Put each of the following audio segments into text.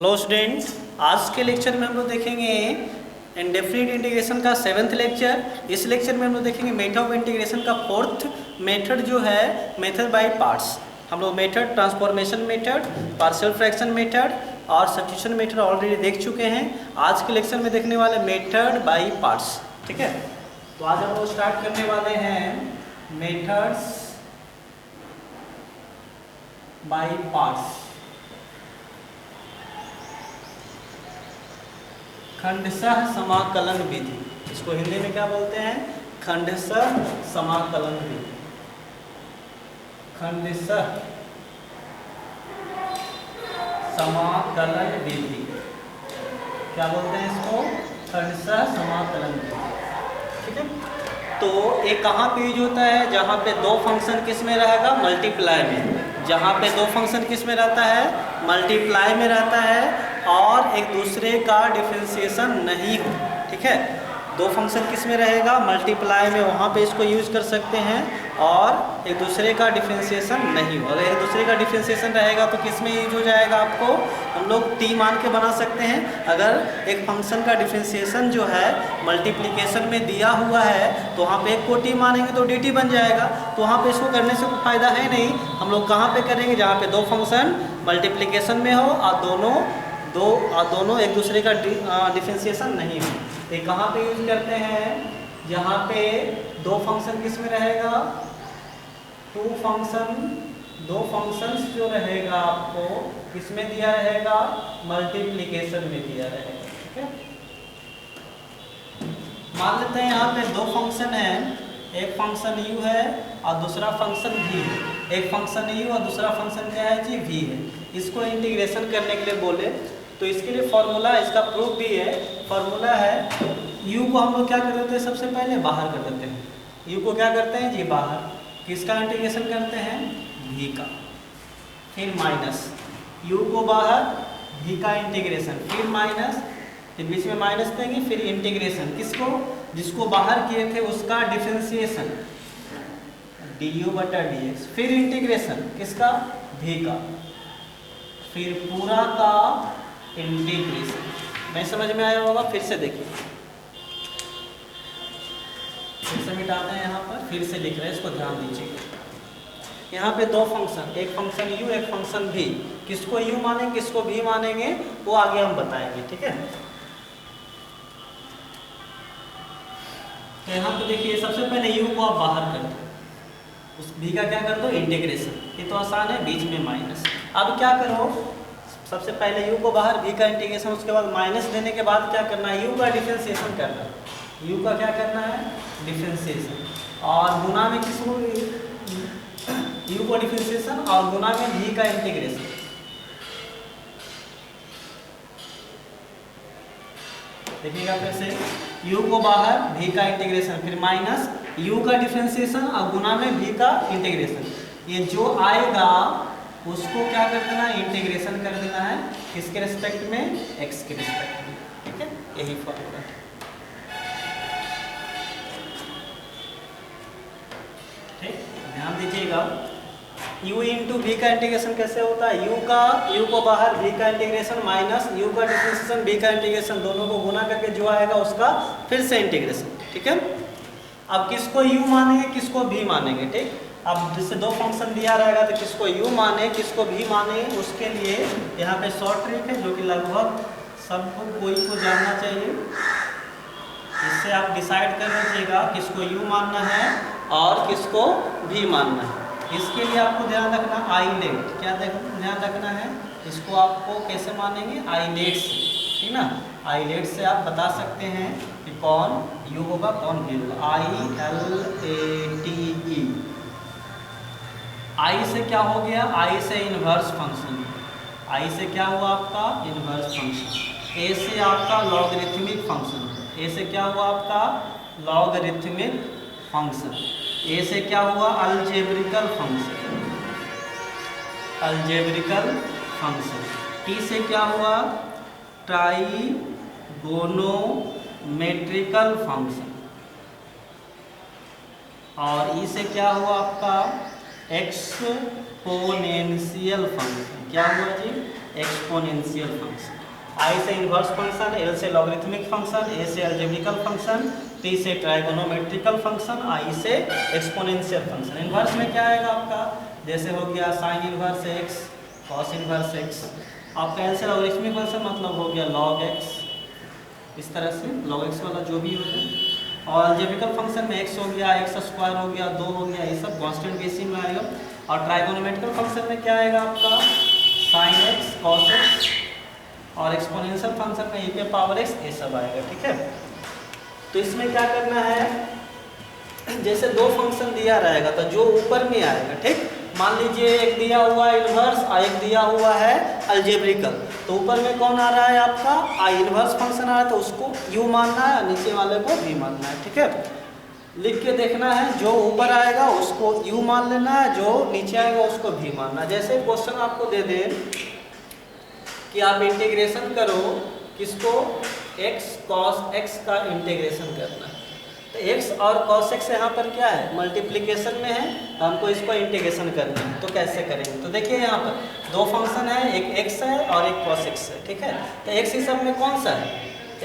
Hello students, आज के lecture में हम लोग देखेंगे इंडेफिनिट इंटीग्रेशन का 7th लेक्चर। इस लेक्चर में हम लोग देखेंगे मेथड ऑफ इंटीग्रेशन का 4th मेथड जो है मेथड बाय पार्ट्स। हम लोग method transformation method, partial fraction method और सब्स्टिट्यूशन मेथड ऑलरेडी देख चुके हैं। आज के लेक्चर में देखने वाले मेथड बाय पार्ट्स। ठीक है, तो आज हम लोग स्टार्ट करने वाले हैं मेथड्स बाय पार्ट्स। खंडशः समाकलन विधि, इसको हिंदी में क्या बोलते हैं? खंडशः समाकलन विधि। खंडशः समाकलन विधि क्या बोलते हैं इसको? खंडशः समाकलन विधि। ठीक है, तो ये कहाँ पे यूज होता है? जहाँ पे दो फंक्शन किस में रहेगा? मल्टीप्लाई में। जहाँ पे दो फंक्शन किस में रहता है? मल्टीप्लाई में रहता है और एक दूसरे का डिफरेंशिएशन नहीं हो। ठीक है, दो फंक्शन किस में रहेगा? मल्टीप्लाई में, वहाँ पे इसको यूज कर सकते हैं और एक दूसरे का डिफरेंशिएशन नहीं हो। अगर एक दूसरे का डिफरेंशिएशन रहेगा तो किस में यूज हो जाएगा? आपको हम लोग t मान के बना सकते हैं। अगर एक फंक्शन का डिफरेंशिएशन जो है मल्टीप्लिकेशन में दिया हुआ है तो वहाँ पे एक को t मानेंगे तो dt बन जाएगा। तो वहाँ पे इसको करने से कोई फायदा है नहीं। हम लोग कहाँ पे करेंगे? जहाँ पे दो फंक्शन मल्टीप्लिकेशन में हो और दोनों एक दूसरे का डिफरेंशिएशन नहीं हो। तो कहाँ पे यूज करते हैं? जहाँ पे दो फंक्शन किस में रहेगा? दो फंक्शंस जो रहेगा आपको किस में दिया रहेगा? मल्टीप्लिकेशन में दिया रहेगा। ठीक है, मान लेते हैं यहाँ पे दो फंक्शन है, एक फंक्शन u है और दूसरा फंक्शन v है। एक फंक्शन u और दूसरा फंक्शन क्या है जी? v है। इसको इंटीग्रेशन करने के लिए बोले तो इसके लिए फॉर्मूला, इसका प्रूफ भी है। फॉर्मूला है u को हम लोग क्या कर देते हैं? सबसे पहले बाहर कर देते हैं। u को क्या करते हैं जी? बाहर। किसका इंटीग्रेशन करते हैं? v का। फिर माइनस u को बाहर, v का इंटीग्रेशन, फिर माइनस, फिर बीच में माइनस देंगे, फिर इंटीग्रेशन। किसको? जिसको बाहर किए थे उसका डिफरेंशिएशन du/dx, फिर इंटीग्रेशन किसका? v का, फिर पूरा का इंटीग्रेशन। नहीं समझ में आया होगा? फिर से देखिए, फिर से मिटाते हैं। यहाँ पर फिर से लिख रहे हैं, इसको ध्यान दीजिएगा। यहाँ पे दो फंक्शन, एक फंक्शन u, एक फंक्शन v। किसको u मानेंगे, किसको v मानेंगे, वो आगे हम बताएंगे। ठीक है, तो यहाँ पे देखिए, सबसे पहले u को आप बाहर कर दो, उस v का क्या कर दो? इंटीग्रेशन। ये तो आसान है, बीच में माइनस। अब क्या करो? सबसे पहले u को बाहर, v का इंटीग्रेशन, उसके बाद माइनस देने के बाद क्या करना है? u का डिफरेंशिएशन करना है। u का क्या करना है? डिफरेंशिएशन। और गुना में किसको? u को डिफरेंशिएशन और गुना में v का इंटीग्रेशन। देखिएगा फिर से, u को बाहर, v का इंटीग्रेशन, फिर माइनस u का डिफरेंशिएशन और गुना में v का इंटीग्रेशन। ये जो आएगा उसको क्या कर देना है? इंटीग्रेशन कर देना है। किसके रिस्पेक्ट में? x के रिस्पेक्ट में। ठीक है, यही फॉर्मूला है। ठीक, ध्यान दीजिएगा। u इंटू v का इंटीग्रेशन कैसे होता है? u को बाहर, v का इंटीग्रेशन माइनस u का डिफरेंशिएशन, v का इंटीग्रेशन, दोनों को गुना करके जो आएगा उसका फिर से इंटीग्रेशन। ठीक है, अब किसको u मानेंगे, किसको v मानेंगे? ठीक, अब जैसे दो फंक्शन दिया रहेगा तो किसको u माने, किसको v माने, उसके लिए यहाँ पे शॉर्ट ट्रिक है जो कि लगभग सबको कोई को जानना चाहिए। इससे आप डिसाइड कर लीजिएगा किसको u मानना है और किसको v मानना है। इसके लिए आपको ध्यान रखना आइलेट, क्या ध्यान रखना है? इसको आपको कैसे मानेंगे? आइलेट से, ठीक ना? आइलेट से आप बता सकते हैं कि कौन u होगा, कौन v होगा। ILATE। I से क्या हो गया? I से इनवर्स फंक्शन। I से क्या हुआ आपका? Inverse function. A से आपका लॉगरिथमिक फंक्शन। A से क्या हुआ आपका? Logarithmic function. A से क्या हुआ? अलजेब्रिकल फंक्शन। अलजेब्रिकल फंक्शन। T से क्या हुआ? ट्राइगोनोमेट्रिकल फंक्शन। और E से क्या हुआ आपका? Exponential function. क्या हुआ जी? Exponential function. आई से इन्वर्स फंक्शन, एल से लॉगरिथमिक फंक्शन, ए से अलजेब्रिकल फंक्शन, टी से ट्राइगोनोमेट्रिकल फंक्शन, आई से एक्सपोनेंशियल फंक्शन। इन्वर्स में क्या आएगा आपका, जैसे हो गया sign inverse x, cos inverse x. आपका एल से लॉगरिथमिक फंक्शन मतलब हो गया लॉग एक्स, इस तरह से लॉग एक्स वाला जो भी हो गया। और अलजेब्रिकल फंक्शन में एक्स हो गया, एक्स स्क्वायर हो गया, 2 हो गया, ये सब कांस्टेंट बेसिस में आएगा। और ट्राइगोनोमेट्रिकल फंक्शन में क्या आएगा आपका, साइन एक्स, कॉस एक्स, और एक्सपोनेंशियल फंक्शन में e के पावर x ये सब आएगा। ठीक है, तो इसमें क्या करना है, जैसे दो फंक्शन दिया रहेगा तो जो ऊपर में आएगा, ठीक, मान लीजिए एक दिया हुआ है इन्वर्स और एक दिया हुआ है अलजेब्रिकल, तो ऊपर में कौन आ रहा है आपका आई इन्वर्स फंक्शन आ रहा है, तो उसको u मानना है, नीचे वाले को v मानना है। ठीक है, लिख के देखना है, जो ऊपर आएगा उसको u मान लेना है, जो नीचे आएगा उसको v मानना है। जैसे क्वेश्चन आपको दे दें कि आप इंटीग्रेशन करो किसको, x cos x का इंटीग्रेशन करना है, तो x और cos x यहाँ पर क्या है, मल्टीप्लिकेशन में है, तो हमको इसको इंटीग्रेशन करना है। तो कैसे करेंगे, तो देखिए यहाँ पर दो फंक्शन है, एक x है और एक cos x है। ठीक है, तो x इस सब में कौन सा है,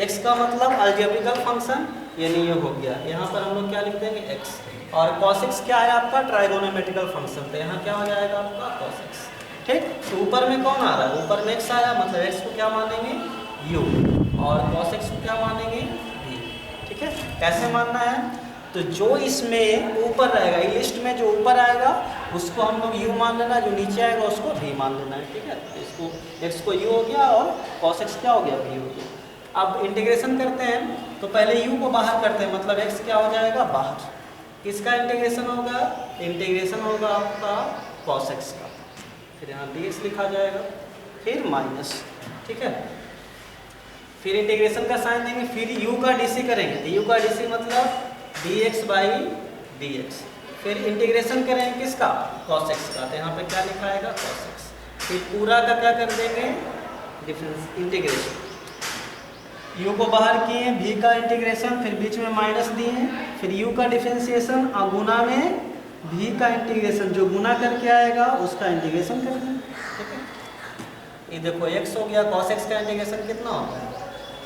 x का मतलब अलजेब्रिकल फंक्शन, यानी ये हो गया, यहाँ पर हम लोग क्या लिख देंगे x, और cos x क्या है आपका ट्राइगोनोमेट्रिकल फंक्शन, तो यहाँ क्या हो जाएगा आपका cos x। ठीक, तो ऊपर में कौन आ रहा है, ऊपर में x आया, मतलब x को क्या मानेंगे u, और cos x को क्या मानेंगे v। ठीक है, कैसे मानना है, तो जो इसमें ऊपर रहेगा, इस लिस्ट में जो ऊपर आएगा उसको हम लोग u मान लेना, जो नीचे आएगा उसको v मान लेना है। ठीक है, तो इसको x को u हो गया और cos x क्या हो गया, v हो गया। अब इंटीग्रेशन करते हैं, तो पहले u को बाहर करते हैं, मतलब x क्या हो जाएगा बाहर, किसका इंटीग्रेशन होगा, इंटीग्रेशन होगा आपका cos x का, फिर यहाँ dx लिखा जाएगा, फिर माइनस। ठीक है, फिर इंटीग्रेशन का साइन देंगे, फिर u का dc करेंगे, तो u का dc मतलब dx बाई dx, फिर इंटीग्रेशन करेंगे किसका, cos x का, तो यहाँ पे क्या लिखा आएगा cos x, फिर पूरा का क्या कर देंगे डिफरेंस इंटीग्रेशन, u को बाहर किए, v का इंटीग्रेशन, फिर बीच में माइनस दिए, फिर u का डिफरेंशिएशन और गुना में v का इंटीग्रेशन, जो गुना करके आएगा उसका इंटीग्रेशन कर दें। ठीक है, ये देखो x हो गया, cos x का इंटीग्रेशन कितना होता है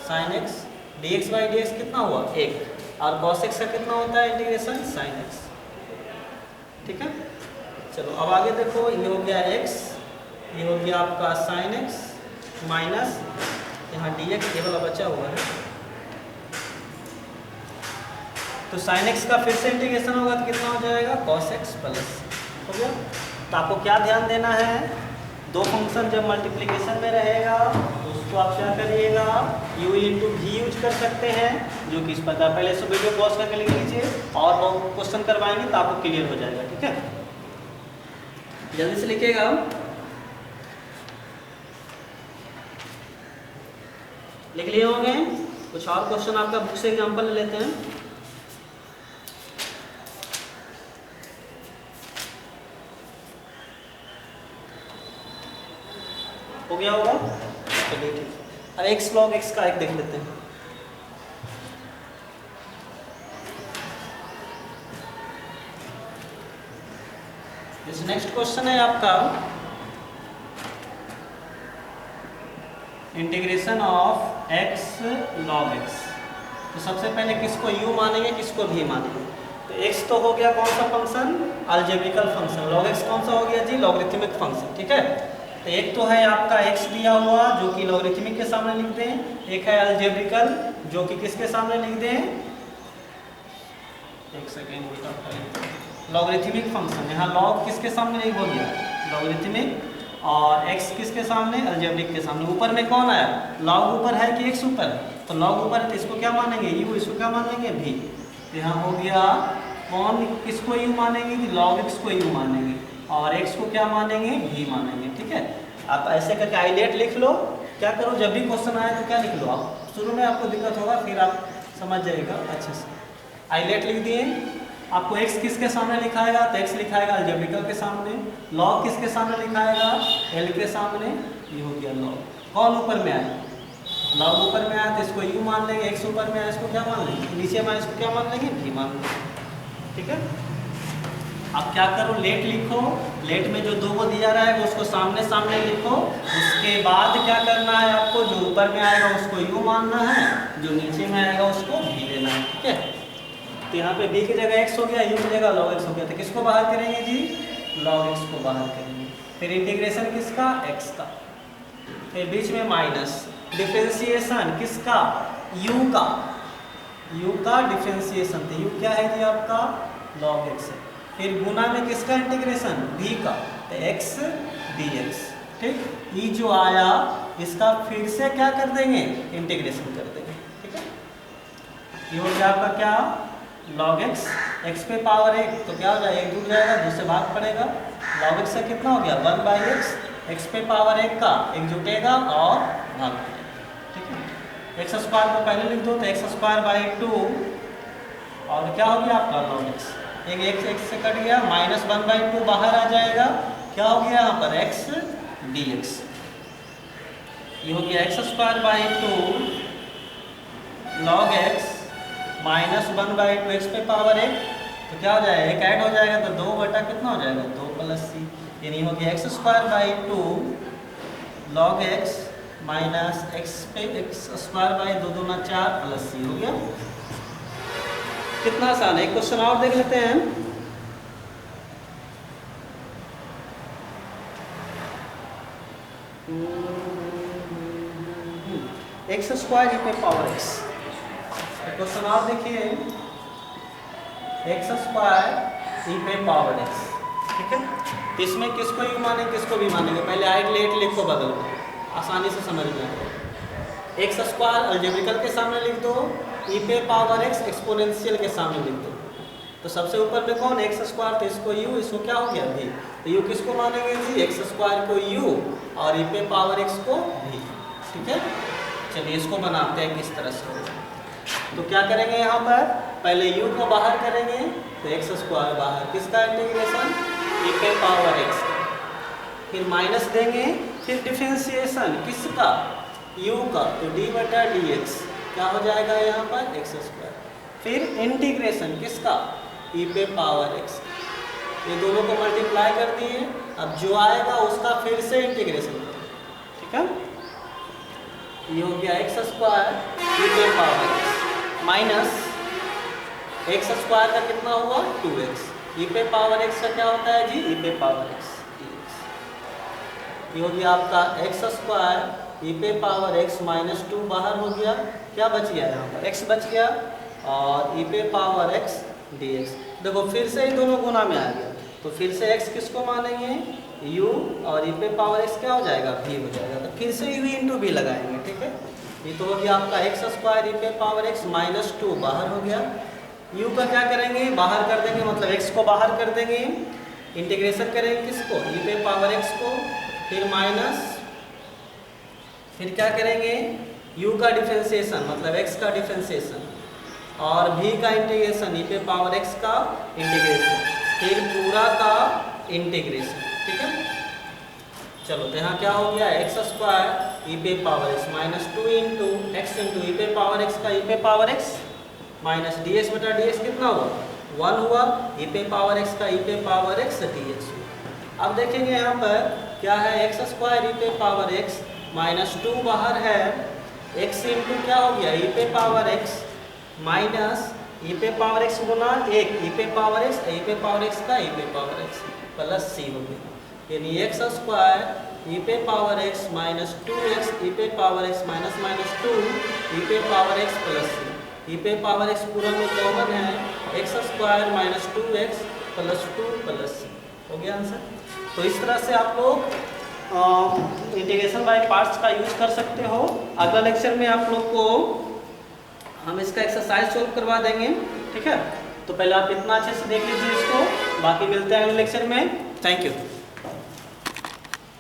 sin x, dx by dx कितना हुआ 1, और cos x का कितना होता है इंटीग्रेशन sin x। ठीक है, चलो अब आगे देखो, ये हो गया x, ये हो गया आपका sin x माइनस यहाँ dx केवल बचा हुआ है, तो sin x का फिर से इंटीग्रेशन होगा तो कितना हो जाएगा cos x प्लस, हो गया। तो आपको क्या ध्यान देना है, दो फंक्शन जब मल्टीप्लिकेशन में रहेगा तो उसको आप क्या करिएगा, u इंटू v यूज कर सकते हैं, जो कि इस प्रकार, पहले से वीडियो पॉज करके लिख लीजिए और क्वेश्चन करवाएंगे तो आपको क्लियर हो जाएगा। ठीक है, जल्दी से लिखिएगा, लिख लिए होंगे। कुछ और क्वेश्चन आपका बुक से एग्जाम्पल ले लेते हैं। हो गया होगा, चलिए ठीक। अब x log x का एक देख लेते हैं। जैसे नेक्स्ट क्वेश्चन है आपका integration of x log x। तो सबसे पहले किसको u मानेंगे, किसको v मानेंगे, तो x तो हो गया कौन सा फंक्शन, अलजेब्रिकल फंक्शन, log x कौन सा हो गया जी, लॉगरिथमिक फंक्शन। ठीक है, तो एक तो है आपका x दिया हुआ जो कि लॉगरिथमिक के सामने लिख दें, एक है अलजेब्रिकल जो कि किसके सामने लिख दें, एक सेकेंड बेटा, लॉगरिथमिक फंक्शन, यहाँ log किसके सामने नहीं बोल गया, लॉगरिथमिक, और x किसके सामने, अलजेब्रिक के सामने। ऊपर में कौन आया, log ऊपर है कि x ऊपर, तो log ऊपर है तो इसको क्या मानेंगे u, इसको क्या मानेंगे v। तो यहाँ हो गया कौन, किसको u मानेंगे, log x को u मानेंगे, और x को क्या मानेंगे, v मानेंगे। ठीक है, आप ऐसे करके आइलेट लिख लो, क्या करो जब भी क्वेश्चन आए तो क्या लिख लो, आप शुरू में आपको दिक्कत होगा फिर आप समझ जाएगा अच्छे से। आइलेट लिख दिए, आपको x किसके सामने लिखाएगा, तो x लिखाएगा अलजेब्रिकल के सामने, log किसके सामने लिखाएगा, l के सामने, ये हो गया log। कौन ऊपर में आया, log ऊपर में आया तो इसको u मान लेंगे, x ऊपर में आया इसको क्या मान लेंगे, नीचे में इसको क्या मान लेंगे, v मान लेंगे। ठीक है, अब क्या करो, लेट लिखो, लेट में जो 2 को दिया रहेगा उसको सामने सामने लिखो। उसके बाद क्या करना है आपको, जो ऊपर में आएगा उसको u मानना है, जो नीचे में आएगा उसको v लेना है, ठीक है। तो यहाँ पे v की जगह x हो गया, u की जगह log x हो गया। तो किसको बाहर करेंगे जी, log x को बाहर करेंगे। फिर इंटीग्रेशन किसका, x का, फिर बीच में माइनस, डिफरेंशिएशन किसका, u का, u का डिफरेंशिएशन। तो u क्या है जी आपका, log x है। फिर गुना में किसका इंटीग्रेशन, v का, तो x dx, ठीक। ये जो आया इसका फिर से क्या कर देंगे, इंटीग्रेशन कर देंगे, ठीक है। ये हो गया आपका क्या, log x, x पे पावर 1 तो क्या हो जाएगा, 1 जुड़ जाएगा, 2 से भाग पड़ेगा, log x से कितना हो गया 1/x, x पे पावर 1 का 1 जुटेगा और भाग पड़ेगा, ठीक है। x स्क्वायर को पहले लिख दो, तो x²/2 और क्या हो गया आपका log x, एक x से कट गया, -1/2 बाहर आ जाएगा, क्या हो गया यहाँ पर x dx। ये हो गया x²/2 log x -1/2 x पे पावर 1, तो क्या हो जाएगा, एक ऐड हो जाएगा तो 2 बटा कितना हो जाएगा 2 + c, यानी हो गया x²/2 log x minus x पे x²/2 दूना 4 + c हो गया। कितना आसान है। एक क्वेश्चन और देख लेते हैं। x² पे पावर x, क्वेश्चन और देखिए, x² पे पावर x, ठीक है। इसमें किसको यू मानेंगे, किसको भी मानेंगे, पहले आई लेट लिखो बगल में, आसानी से समझ में आएगा। x² अलजेब्रिकल के सामने लिख दो, e पे पावर x एक्सपोनेंशियल के सामने लिख दो। तो सबसे ऊपर में कौन, x², तो इसको u, इसको क्या हो गया v, तो u किसको मानेंगे जी, x² को u और e पे पावर x को v, ठीक है। चलिए इसको बनाते हैं किस तरह से होगा। तो क्या करेंगे यहाँ पर, पहले u को बाहर करेंगे, तो x² बाहर, किसका इंटीग्रेशन, e पे पावर x, फिर माइनस देंगे, फिर डिफरेंशिएशन किसका, u का, तो d/dx क्या हो जाएगा यहाँ पर x², फिर इंटीग्रेशन किसका, e पे पावर x, ये दोनों को मल्टीप्लाई कर दिए। अब जो आएगा उसका फिर से इंटीग्रेशन, ठीक है। ये हो गया x² e पे पावर x माइनस x² का कितना हुआ 2x, e पे पावर x का क्या होता है जी, e पे पावर x dx। ये हो गया आपका x² e पे पावर x -2 बाहर हो गया, क्या बच गया यहाँ पर x बच गया, और e पे पावर x dx। देखो फिर से ही दोनों गुना में आ गया, तो फिर से x किसको मानेंगे, u, और e पे पावर x क्या हो जाएगा, v हो जाएगा, तो फिर से v × v लगाएंगे, ठीक है। ये तो हो गया आपका x² e पे पावर x -2 बाहर हो गया, u का क्या करेंगे, बाहर कर देंगे, मतलब x को बाहर कर देंगे, इंटीग्रेशन करेंगे किसको, e पे पावर x को, फिर माइनस, फिर क्या करेंगे, u का डिफरेंशिएशन मतलब x का डिफरेंशिएशन, और v का इंटीग्रेशन, e पे पावर x का इंटीग्रेशन, फिर पूरा का इंटीग्रेशन, ठीक है। चलो तो यहाँ क्या हो गया, x² e पे पावर x -2 × x × e पे पावर x का e पे पावर x माइनस dx/dx कितना हुआ 1 हुआ, e पे पावर x का e पे पावर x dx। अब देखेंगे यहाँ पर क्या है, x² e पे पावर x -2 बाहर है, x × क्या हो गया, e पे पावर x माइनस e पे पावर x गुना 1 e पे पावर x, e पे पावर x का e पे पावर x प्लस c हो गया, यानी x² e पे पावर x -2x e पे पावर x -2 e पे power x plus c, e पे पावर x पूरा में कॉमन है, x² -2x plus 2 plus c हो गया आंसर। तो इस तरह से आप लोग इंटीग्रेशन बाय पार्ट्स का यूज कर सकते हो। अगला लेक्चर में आप लोग को हम इसका एक्सरसाइज सॉल्व करवा देंगे, ठीक है। तो पहले आप इतना अच्छे से देख लीजिए इसको, बाकी मिलते हैं अगले लेक्चर में। Thank you.